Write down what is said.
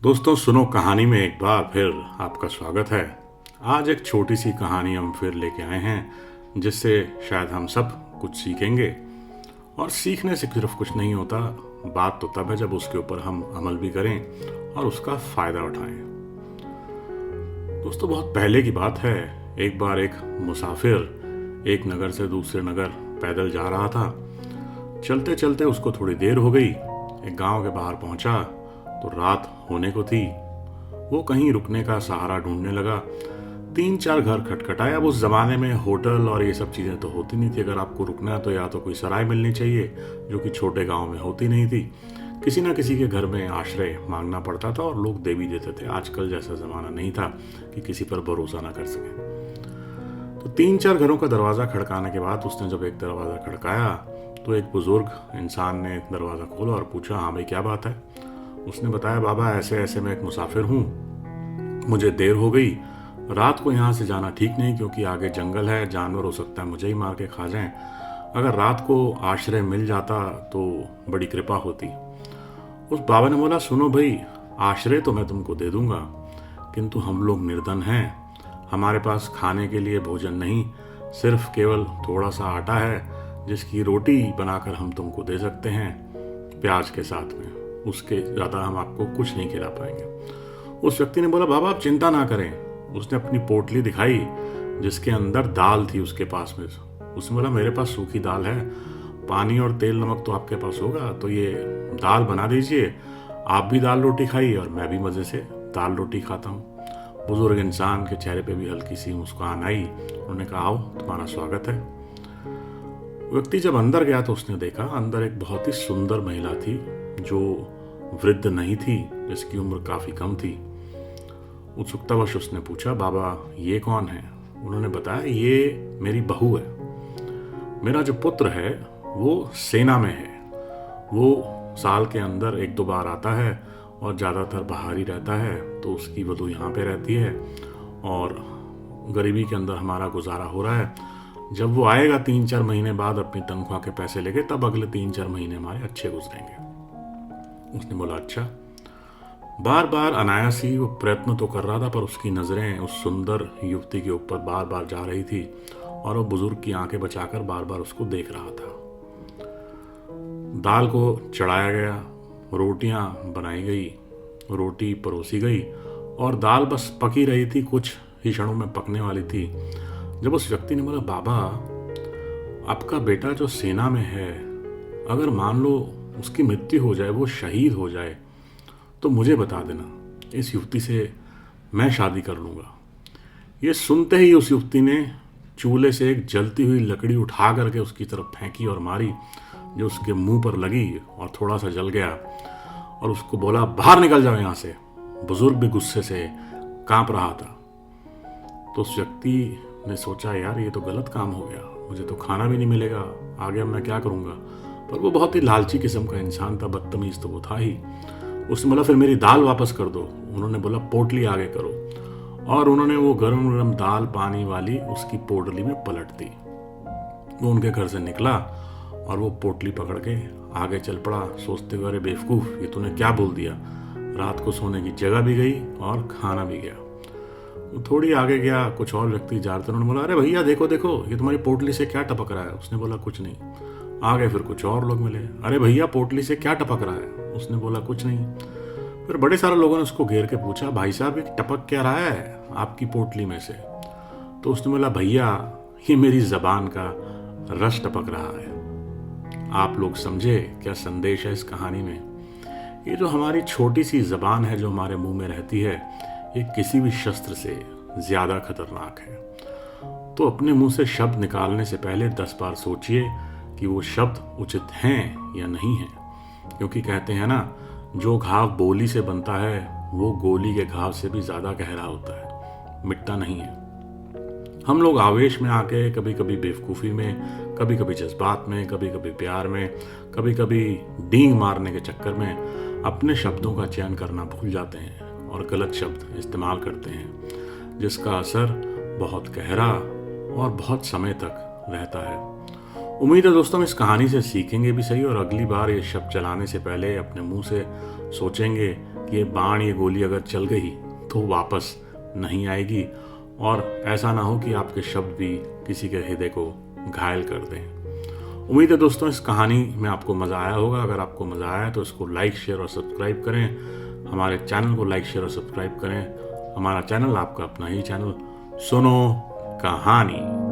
दोस्तों सुनो कहानी में एक बार फिर आपका स्वागत है। आज एक छोटी सी कहानी हम फिर लेके आए हैं जिससे शायद हम सब कुछ सीखेंगे। और सीखने से सिर्फ कुछ नहीं होता, बात तो तब है जब उसके ऊपर हम अमल भी करें और उसका फ़ायदा उठाएं। दोस्तों बहुत पहले की बात है, एक बार एक मुसाफिर एक नगर से दूसरे नगर पैदल जा रहा था। चलते चलते उसको थोड़ी देर हो गई। एक गांव के बाहर पहुंचा तो रात होने को थी। वो कहीं रुकने का सहारा ढूंढने लगा। 3-4 घर खटखटाए। अब उस जमाने में होटल और ये सब चीजें तो होती नहीं थी। अगर आपको रुकना है तो या तो कोई सराय मिलनी चाहिए, जो कि छोटे गांव में होती नहीं थी। किसी ना किसी के घर में आश्रय मांगना पड़ता था और लोग दे भी देते थे। आजकल जैसा जमाना नहीं था कि किसी पर भरोसा ना कर सके। तो 3-4 घरों का दरवाजा खड़काने के बाद उसने जब एक दरवाजा खड़काया तो एक बुजुर्ग इंसान ने दरवाजा खोला और पूछा, हाँ भाई क्या बात है। उसने बताया, बाबा ऐसे ऐसे मैं एक मुसाफिर हूँ, मुझे देर हो गई, रात को यहाँ से जाना ठीक नहीं क्योंकि आगे जंगल है, जानवर हो सकता है मुझे ही मार के खा जाएं। अगर रात को आश्रय मिल जाता तो बड़ी कृपा होती। उस बाबा ने बोला, सुनो भाई, आश्रय तो मैं तुमको दे दूंगा, किंतु हम लोग निर्धन हैं, हमारे पास खाने के लिए भोजन नहीं, सिर्फ केवल थोड़ा सा आटा है जिसकी रोटी बनाकर हम तुमको दे सकते हैं प्याज के साथ में, उसके ज़्यादा हम आपको कुछ नहीं खिला पाएंगे। उस व्यक्ति ने बोला, बाबा आप चिंता ना करें। उसने अपनी पोटली दिखाई जिसके अंदर दाल थी उसके पास में। उसने बोला, मेरे पास सूखी दाल है, पानी और तेल नमक तो आपके पास होगा, तो ये दाल बना दीजिए, आप भी दाल रोटी खाइए और मैं भी मज़े से दाल रोटी खाता हूँ। बुजुर्ग इंसान के चेहरे पे भी हल्की सी मुस्कान आई। उन्होंने कहा, आओ तुम्हारा स्वागत है। व्यक्ति जब अंदर गया तो उसने देखा अंदर एक बहुत ही सुंदर महिला थी जो वृद्ध नहीं थी, जिसकी उम्र काफी कम थी। उत्सुकतावश उसने पूछा, बाबा ये कौन है। उन्होंने बताया, ये मेरी बहू है, मेरा जो पुत्र है वो सेना में है, वो साल के अंदर 1-2 बार आता है और ज़्यादातर बाहर ही रहता है, तो उसकी वधू यहाँ पे रहती है और गरीबी के अंदर हमारा गुजारा हो रहा है। जब वो आएगा 3-4 महीने बाद अपनी तनख्वाह के पैसे लेके, तब अगले 3-4 महीने हमारे अच्छे गुजरेंगे। उसने बोला, अच्छा। बार बार अनायास ही वो प्रयत्न तो कर रहा था, पर उसकी नज़रें उस सुंदर युवती के ऊपर बार बार जा रही थी और वो बुजुर्ग की आंखें बचाकर बार बार उसको देख रहा था। दाल को चढ़ाया गया, रोटियां बनाई गई, रोटी परोसी गई और दाल बस पकी रही थी, कुछ ही क्षणों में पकने वाली थी। जब उस व्यक्ति ने बोला, बाबा आपका बेटा जो सेना में है, अगर मान लो उसकी मृत्यु हो जाए, वो शहीद हो जाए, तो मुझे बता देना, इस युवती से मैं शादी कर लूँगा। ये सुनते ही उस युवती ने चूल्हे से एक जलती हुई लकड़ी उठा करके उसकी तरफ फेंकी और मारी, जो उसके मुंह पर लगी और थोड़ा सा जल गया, और उसको बोला, बाहर निकल जाओ यहाँ से। बुजुर्ग भी गुस्से से कांप रहा था। तो उस व्यक्ति ने सोचा, यार ये तो गलत काम हो गया, मुझे तो खाना भी नहीं मिलेगा, आगे अब मैं क्या करूँगा। पर वो बहुत ही लालची किस्म का इंसान था, बदतमीज तो वो था ही। उसने बोला, फिर मेरी दाल वापस कर दो। उन्होंने बोला, पोटली आगे करो, और उन्होंने वो गरम गरम दाल पानी वाली उसकी पोटली में पलट दी। वो उनके घर से निकला और वो पोटली पकड़ के आगे चल पड़ा, सोचते हुए, अरे बेवकूफ़, ये तूने क्या बोल दिया। रात को सोने की जगह भी गई और खाना भी गया। वो थोड़ी आगे गया, कुछ और व्यक्ति जा रहे थे। उन्होंने बोला, अरे भैया देखो देखो, ये तुम्हारी पोटली से क्या टपक रहा है। उसने बोला, कुछ नहीं। आगे फिर कुछ और लोग मिले, अरे भैया पोटली से क्या टपक रहा है। उसने बोला, कुछ नहीं। फिर बड़े सारे लोगों ने उसको घेर के पूछा, भाई साहब ये टपक क्या रहा है आपकी पोटली में से। तो उसने बोला, भैया ये मेरी जबान का रस टपक रहा है। आप लोग समझे क्या संदेश है इस कहानी में। ये जो हमारी छोटी सी जबान है जो हमारे मुंह में रहती है, ये किसी भी शस्त्र से ज्यादा खतरनाक है। तो अपने मुंह से शब्द निकालने से पहले 10 बार सोचिए कि वो शब्द उचित हैं या नहीं हैं। क्योंकि कहते हैं ना, जो घाव बोली से बनता है वो गोली के घाव से भी ज़्यादा गहरा होता है, मिटता नहीं है। हम लोग आवेश में आके, कभी कभी बेवकूफ़ी में, कभी कभी जज्बात में, कभी कभी प्यार में, कभी कभी डींग मारने के चक्कर में अपने शब्दों का चयन करना भूल जाते हैं और गलत शब्द इस्तेमाल करते हैं, जिसका असर बहुत गहरा और बहुत समय तक रहता है। उम्मीद है दोस्तों हम इस कहानी से सीखेंगे भी सही, और अगली बार ये शब्द चलाने से पहले अपने मुंह से सोचेंगे कि ये बाण, ये गोली अगर चल गई तो वापस नहीं आएगी, और ऐसा ना हो कि आपके शब्द भी किसी के हृदय को घायल कर दें। उम्मीद है दोस्तों इस कहानी में आपको मज़ा आया होगा। अगर आपको मज़ा आया तो इसको लाइक, शेयर और सब्सक्राइब करें। हमारे चैनल को लाइक, शेयर और सब्सक्राइब करें। हमारा चैनल आपका अपना ही चैनल, सुनो कहानी।